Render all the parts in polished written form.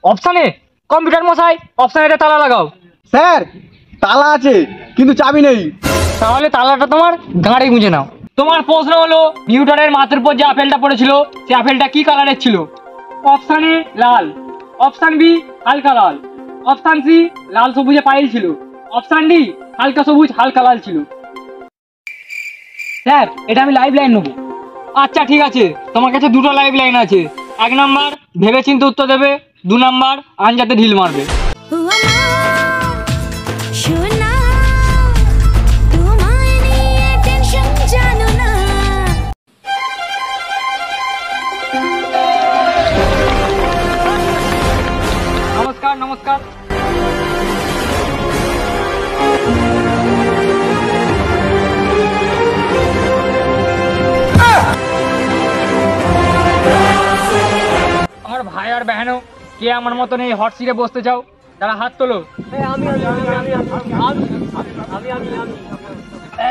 Option a computer মশাই, option এটা তালা লাগাও। স্যার তালা আছে কিন্তু চাবি নেই। তাহলে তালাটা তোমার গাঁড়ে গুঁজে নাও। তোমার প্রশ্ন হলো নিউটনের মাথার উপর যে আপেলটা পড়েছিল সেই আপেলটা কি কালারের ছিল? অপশন এ লাল, অপশন বি হালকা লাল, অপশন সি লাল সবুজে পাইল ছিল, অপশন ডি হালকা সবুজ হালকা লাল ছিল। স্যার এটা আমি লাইভ লাইন নেবো। আচ্ছা ঠিক আছে, তোমার কাছে দুটো লাইভ লাইন আছে। 1 নাম্বার ভেবেচিন্তে উত্তর দেবে, 2 নাম্বার আনজাতে ঢিল মারবে। নমস্কার নমস্কার। আমার ভাই আর বহনও কে আমার মতন এই হট সিটে বসতে চাও? তারা হাত তোলো।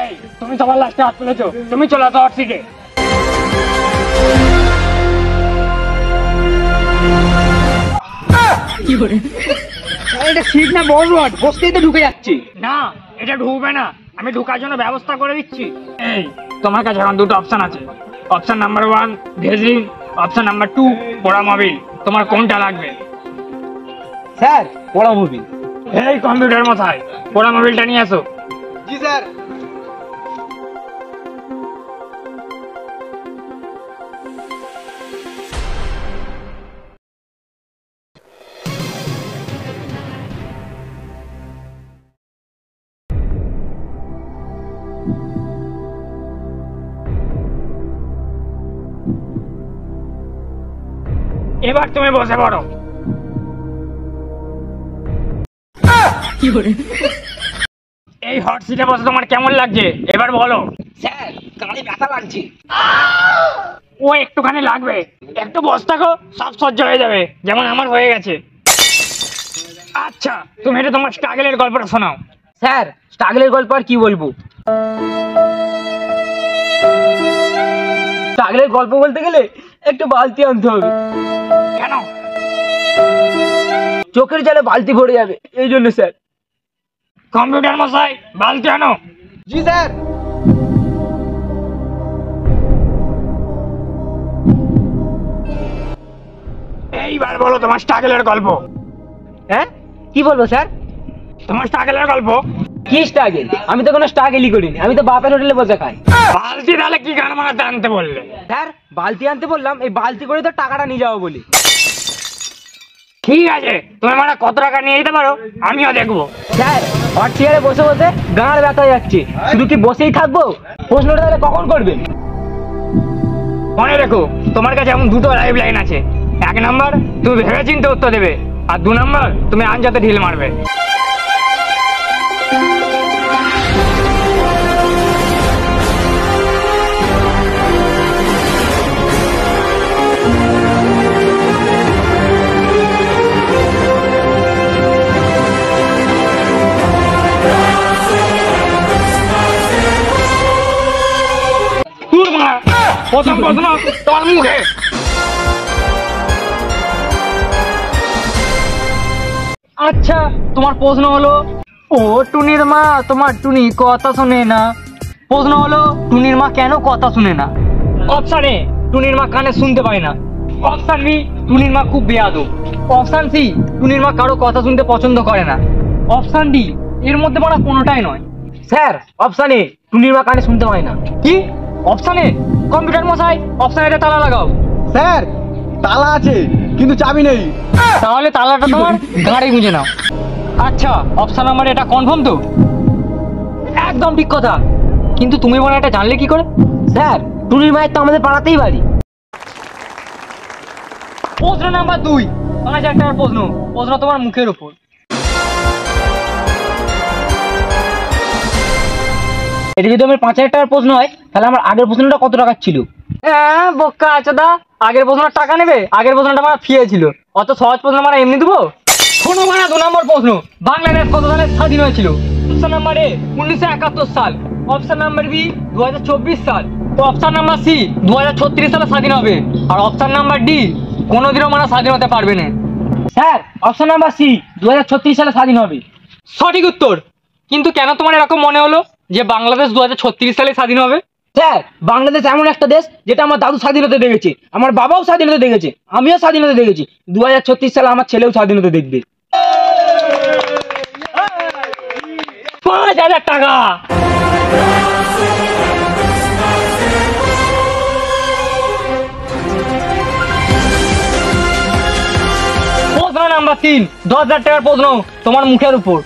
এই তুমি সবার লাস্টে হাত তুলেছো, তুমি চলে আসো হট সিটে। কি করে এটা সিট না বড় রড, বসতেই তো ঢুকে যাচ্ছি। না এটা ঢুকবে না, আমি ঢোকার জন্য ব্যবস্থা করে দিচ্ছি। এই তোমার কাছে এখন দুটো অপশন আছে। Option number 1 Vaseline, option number 2 পোড়া মোবিল। তোমার কোনটা লাগবে? স্যার পোড়া মোবিল। এই কম্পিউটার মশাই, পোড়া মোবিলটা নিয়ে আসো। জি স্যার। এবার তুমি বসে পড়ো। এই হট সিটে বসে তোমার কেমন লাগছে এবার বলো। স্যার কানে ব্যথা লাগছে। ও একটুখানি লাগবে, একটু বসে থাকো, সব সহ্য হয়ে যাবে, যেমন আমার হয়ে গেছে। আচ্ছা তুমি এটা তোমার স্ট্রাগলের গল্পটা শোনাও। স্যার স্ট্রাগলের গল্প আর কি বলবো? স্ট্রাগলের গল্প বলতে গেলে একটু বালতি আনতে হবে। কেন? চোখের জলে বালতি ভরে যাবে এই জন্য স্যার। কম্পিউটার মশাই বালতি আনো। জি স্যার। এইবার বলো তোমার স্ট্রাগলের গল্প। হ্যাঁ কি বলবো স্যার? তোমার স্ট্রাগলের গল্প। কি স্ট্রাগল? আমি তো কোনো স্ট্রাগলই করিনি, আমি তো বাপের হোটেলে বসে খাই। বালতি তাহলে কি গান মারাতে আনতে বললে? স্যার বালতি আনতে বললাম এই বালতি করে তো টাকাটা নিয়ে যাবো বলি। ঠিক আছে তুমি মানে কত টাকা নিয়ে যেতে পারো আমিও দেখবো। স্যার হট চেয়ারে বসে বসে গাঁড় ব্যথা হয়ে যাচ্ছে, শুধু কি বসেই থাকবো? প্রশ্নটা তাহলে কখন করবেন? মনে রেখো তোমার কাছে এমন দুটো লাইভ লাইন আছে। 1 নাম্বার তুমি ভেবেচিন্তে উত্তর দেবে, আর 2 নাম্বার তুমি আনজাতে ঢিল মারবে। প্রথম প্রশ্ন তোমার মুখে। আচ্ছা তোমার প্রশ্ন হলো, ও টুনির মা তোমার টুনি কথা শুনে না। প্রশ্ন হলো টুনির মা কেন কথা শুনে না? অপশন এ টুনির মা কানে শুনতে পায় না, অপশন বি টুনির মা খুব বেয়াদব, অপশন সি টুনির মা কারো কথা শুনতে পছন্দ করে না, অপশন ডি এর মধ্যে মানে কোনোটাই নয়। স্যার অপশন এ টুনির মা কানে শুনতে পায় না। কি? অপশন এ কম্পিউটার মশাই, অপশন এটা তালা লাগাও। স্যার তালা আছে কিন্তু চাবি নেই। তাহলে তালাটা তোমার গাঁড়ে গুঁজে নাও। আচ্ছা অপশন নাম্বার এটা কনফার্ম তো? একদম ঠিক কথা, কিন্তু তুমি বলে এটা জানলে কি করে? স্যার টুনির মায়ের তো আমাদের পাড়াতেই বাড়ি। প্রশ্ন নাম্বার 2 5,000 টাকার প্রশ্ন। প্রশ্ন তোমার মুখের উপর। এটা যদি আমার 5,000 টাকার প্রশ্ন হয় তাহলে আমার আগের প্রশ্নটা কত টাকার ছিল? হ্যাঁ বোকা আছে দা, আগের প্রশ্নটা টাকা নেবে? আগের প্রশ্নটা আমার ফিয়ে ছিল, অত সহজ প্রশ্ন আমরা এমনি দেবো? শোনো মানে 2 নম্বর প্রশ্ন, বাংলাদেশ কত সালে স্বাধীন হয়েছিল? অপশন নাম্বার এ 1971 সাল, অপশন নাম্বার বি 2024 সাল, অপশন নাম্বার সি 2036 সালে স্বাধীন হবে, আর অপশন নাম্বার ডি কোনোদিনও মানে স্বাধীন হতে পারবে না। স্যার অপশন নাম্বার সি 2036 সালে স্বাধীন হবে। সঠিক উত্তর। কিন্তু কেন তোমার এরকম মনে হলো যে বাংলাদেশ 2036 সালে স্বাধীন হবে? স্যার বাংলাদেশ এমন একটা দেশ যেটা আমার দাদু স্বাধীনতা দেখেছে, আমার বাবাও স্বাধীনতা দেখেছে, আমিও স্বাধীনতা দেখেছি। 2036 সালে আমার ছেলেও স্বাধীনতা দেখবে। 5,000 টাকা। প্রশ্ন নাম্বার 3, 10,000 টাকার প্রশ্ন তোমার মুখের উপর।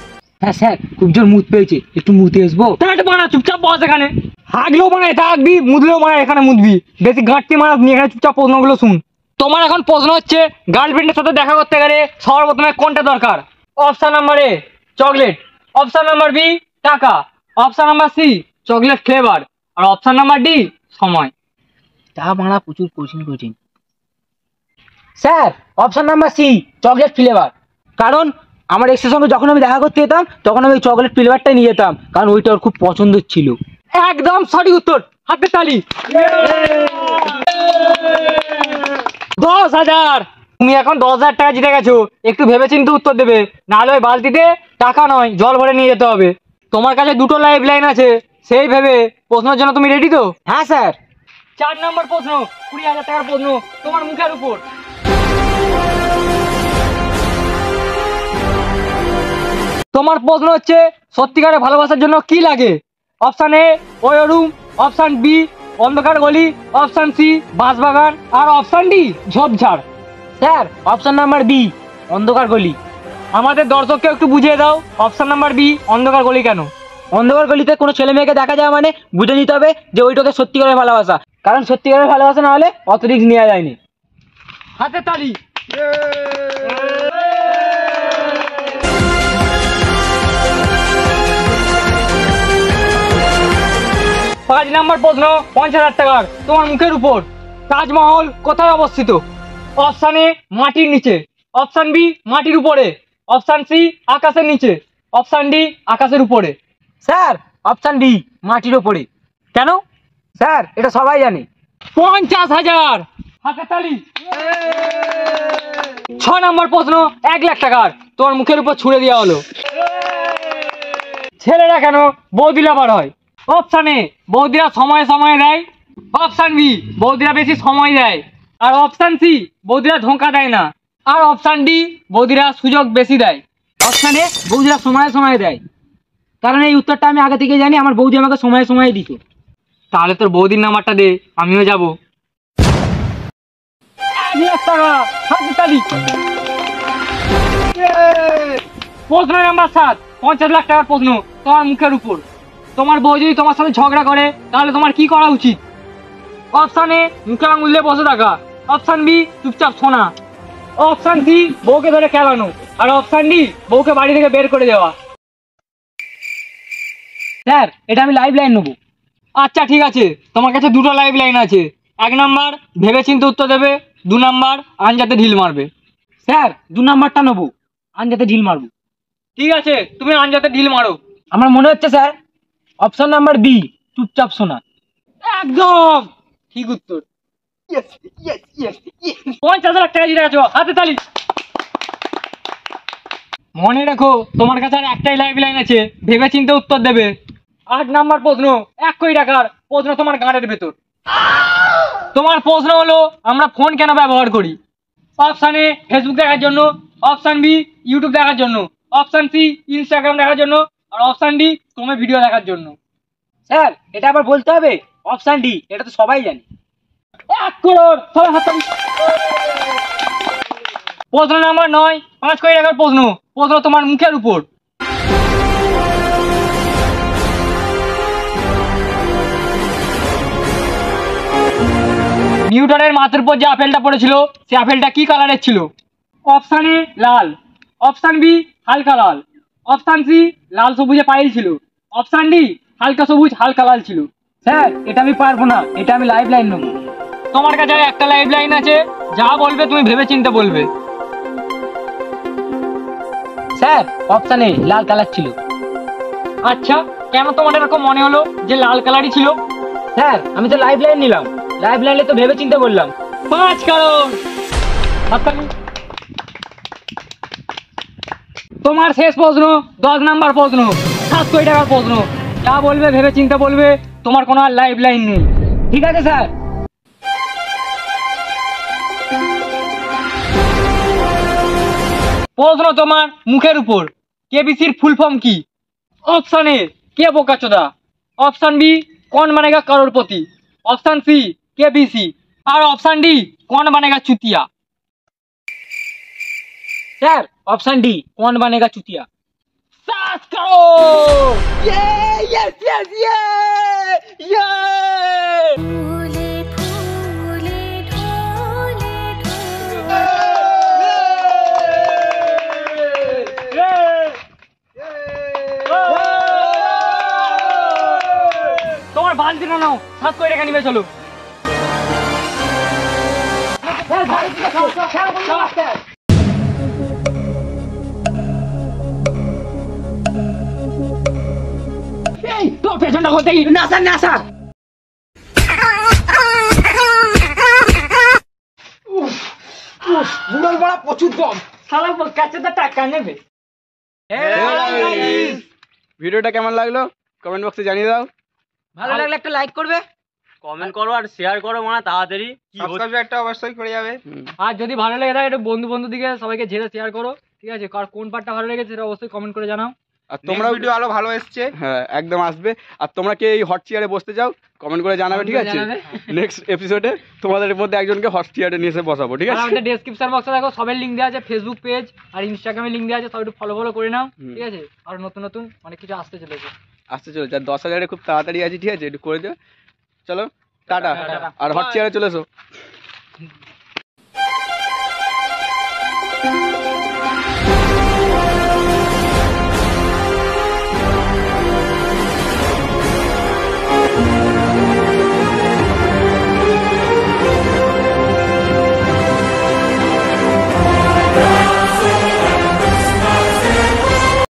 হ্যাঁ স্যার খুব জোর মুত পেয়েছে, একটু মুতে আসবো? বানা চুপচাপ বস এখানে। হাগলেও বানায় থাকবি, মুদলেও বানায় এখানে মুদবি। বেশি ঘাটতি মারাস নি, এখানে চুপচাপ প্রশ্নগুলো শুন। তোমার এখন প্রশ্ন হচ্ছে গার্লফ্রেন্ডের সাথে দেখা করতে গেলে সবার প্রথমে কোনটা দরকার? Option number A chocolate, option number B টাকা, option number C chocolate flavour, আর অপশন নাম্বার ডি সময়। তা মারা প্রচুর কঠিন। Sir option number C chocolate flavour. কারণ আমার এক্সের সঙ্গে যখন আমি দেখা করতে যেতাম তখন আমি চকলেট ফ্লেভারটাই নিয়ে যেতাম, কারণ ওইটা ওর খুব পছন্দ ছিল। একদম সঠিক উত্তর, হাতে তালি। 10,000। তুমি এখন 10,000 টাকা জিতে গেছো। একটু ভেবেচিন্তে উত্তর দেবে, নাহলে ওই বালতিতে টাকা নয় জল ভরে নিয়ে যেতে হবে। তোমার কাছে দুটো লাইফ লাইন আছে, সেই ভেবে প্রশ্নের জন্য তুমি রেডি তো? হ্যাঁ স্যার। 4 নম্বর প্রশ্ন, 20,000 টাকার প্রশ্ন তোমার মুখের উপর। তোমার প্রশ্ন হচ্ছে সত্যিকারের ভালোবাসার জন্য কি লাগে? অপশন এ ওই রুম, অপশন বি অন্ধকার গলি, অপশন সি বাঁশবাগান, আর অপশন ডি ঝোপঝাড়। স্যার অপশন নাম্বার বি অন্ধকার গলি। আমাদের দর্শককে একটু বুঝিয়ে দাও অপশন নাম্বার বি অন্ধকার গলি কেন? অন্ধকার গলিতে কোনো ছেলে মেয়েকে দেখা যায় মানে বুঝে নিতে হবে যে ওইটাকে সত্যিকারের ভালোবাসা, কারণ সত্যিকারের ভালোবাসা না হলে অত রিস্ক নেওয়া যায়নি। হাতে তালি। 5 নম্বর প্রশ্ন 50,000 টাকার তোমার মুখের উপর। তাজমহল কোথায় অবস্থিত? অপশন এ মাটির নিচে, অপশন বি মাটির উপরে, অপশন সি আকাশের নিচে, অপশন ডি আকাশের উপরে। স্যার অপশন ডি মাটির ওপরে। কেন? স্যার এটা সবাই জানে। 50,000। হাতে তালি। 6 নম্বর প্রশ্ন 1,00,000 টাকার তোমার মুখের উপর ছুড়ে দেওয়া হলো। ছেলেরা কেন বৌদি লাভার হয়? অপশন এ বৌদিরা সময় সময় দেয়, অপশন বি বৌদিরা বেশি সময় দেয়, আর অপশন সি বৌদিরা ধোঁকা দেয় না, আর অপশন ডি বৌদিরা সুযোগ বেশি দেয়। অপশন এ বৌদিরা সময়ে সময়ে দেয়, কারণ এই উত্তরটা আমি আগে থেকে জানি, আমার বৌদি আমাকে সময়ে সময়ে দিত। তাহলে তোর বৌদির নাম্বারটা দে, আমিও যাবো। 1,00,000 টাকা। হাতে তালি। প্রশ্ন নাম্বার 7, 50,00,000 টাকার প্রশ্ন তোমার মুখের উপর। তোমার বউ যদি তোমার সাথে ঝগড়া করে তাহলে তোমার কি করা উচিত? অপশন এ মুখে আঙুল দিয়ে বসে থাকা, অপশন বি চুপচাপ শোনা, অপশন সি বউকে ধরে খেলানো, আর অপশন ডি বউকে বাড়ি থেকে বের করে দেওয়া। স্যার এটা আমি লাইভ লাইন নেবো। আচ্ছা ঠিক আছে, তোমার কাছে দুটো লাইভ লাইন আছে। 1 নাম্বার ভেবে চিন্তে উত্তর দেবে, 2 নাম্বার আনজাতে ঢিল মারবে। স্যার 2 নাম্বারটা নেবো, আনজাতে ঢিল মারবো। ঠিক আছে, তুমি আনজাতে ঢিল মারো। আমার মনে হচ্ছে স্যার অপশন নাম্বার বি চুপচাপ শোনা। একদম ঠিক উত্তর। 50,000 টাকা জিতে গেছো, হাতে তালি। মনে রেখো তোমার কাছে আর একটাই লাইভ লাইন আছে, ভেবে চিন্তে উত্তর দেবে। 8 নাম্বার প্রশ্ন 1 কোটি টাকার প্রশ্ন তোমার গাঁটের ভেতর। তোমার প্রশ্ন হলো আমরা ফোন কেন ব্যবহার করি? অপশন এ ফেসবুক দেখার জন্য, অপশন বি ইউটিউব দেখার জন্য, অপশন সি ইনস্টাগ্রাম দেখার জন্য, আর অপশন ডি তোমার ভিডিও দেখার জন্য। স্যার এটা আবার বলতে হবে? অপশন ডি, এটা তো সবাই জানে। 1 করোড়। সবাই হাত তালি। প্রশ্ন নাম্বার 9, 5 কোটি টাকার প্রশ্ন তোমার মুখের উপর। নিউটনের মাথার উপর যে আপেলটা পড়েছিল সেই আপেলটা কি কালারের ছিল? অপশন এ লাল, অপশন বি হালকা লাল, অপশন সি লাল সবুজে পাইল ছিল, অপশন ডি হালকা সবুজ হালকা লাল ছিল। স্যার এটা আমি পারবো না, এটা আমি লাইভ লাইন নেবো। তোমার কাছে একটা লাইভ লাইন আছে, যা বলবে তুমি ভেবে চিন্তে বলবে। Sir option A Lal colour ছিল। আচ্ছা কেন তোমার এরকম মনে হলো যে লাল কালারই ছিল? স্যার আমি তো লাইভ লাইন নিলাম, লাইভ লাইনে তো ভেবে চিন্তে বললাম। 5 কারণ। তোমার শেষ প্রশ্ন, 10 নাম্বার প্রশ্ন, 700 টাকার প্রশ্ন। যা বলবে ভেবে চিন্তে বলবে, তোমার কোনো আর লাইফ লাইন নেই। ঠিক আছে স্যার। প্রশ্ন তোমার মুখের উপর, কেবিসির ফুল ফর্ম কি? অপশন এ কে বোকাচোদা, option B Kaun Banega Crorepati, option C KBC और ऑप्शन डी कौन बनेगा चुतिया। স্যার অপশন ডি, কোন বানেগা চুতিয়া। 7 करोड़। यस यस ये फूले फूले ढोले ढोले তোমার বালতি না নাও, 700 টাকা নিবে চলো। এই তোর পেছনটা করতে কি? না স্যার, না স্যার। বুড়োর বড়া প্রচুর দম। শালা বোকাচোদা টাকা নেবে। ভিডিওটা কেমন লাগলো কমেন্ট বক্সে জানিয়ে দাও। ভালো লাগলে একটা লাইক করবে, কমেন্ট করো আর শেয়ার করো মানে তাড়াতাড়ি। সাবস্ক্রাইবটা অবশ্যই করে যাবে। আর যদি ভালো লেগে থাকে একটু বন্ধু দিকে সবাইকে ঝেড়ে শেয়ার করো, ঠিক আছে? কার কোন পার্টটা ভালো লেগেছে সেটা অবশ্যই কমেন্ট করে জানাও। আর তোমরা ভিডিও আরো ভালো এসছে, হ্যাঁ একদম আসবে। আর তোমরা কি এই হট চেয়ারে বসতে চাও কমেন্ট করে জানাবে, ঠিক আছে? নেক্সট এপিসোডে তোমাদের মধ্যে একজনকে হট চেয়ারে নিয়ে এসে বসাবো, ঠিক আর আছে? আমাদের ডেসক্রিপশন বক্সে দেখো সবের লিংক দেওয়া আছে, ফেসবুক পেজ আর ইনস্টাগ্রামে লিংক দেওয়া আছে, সবাই একটু ফলো করে নাও, ঠিক আছে? আর নতুন অনেক কিছু আসতে চলেছে। আসতে চলেছে, আর 10,000 খুব তাড়াতাড়ি আছে, ঠিক আছে? একটু করে দিও। চলো টাটা। টাটা। আর হট চেয়ারে চলে এসো।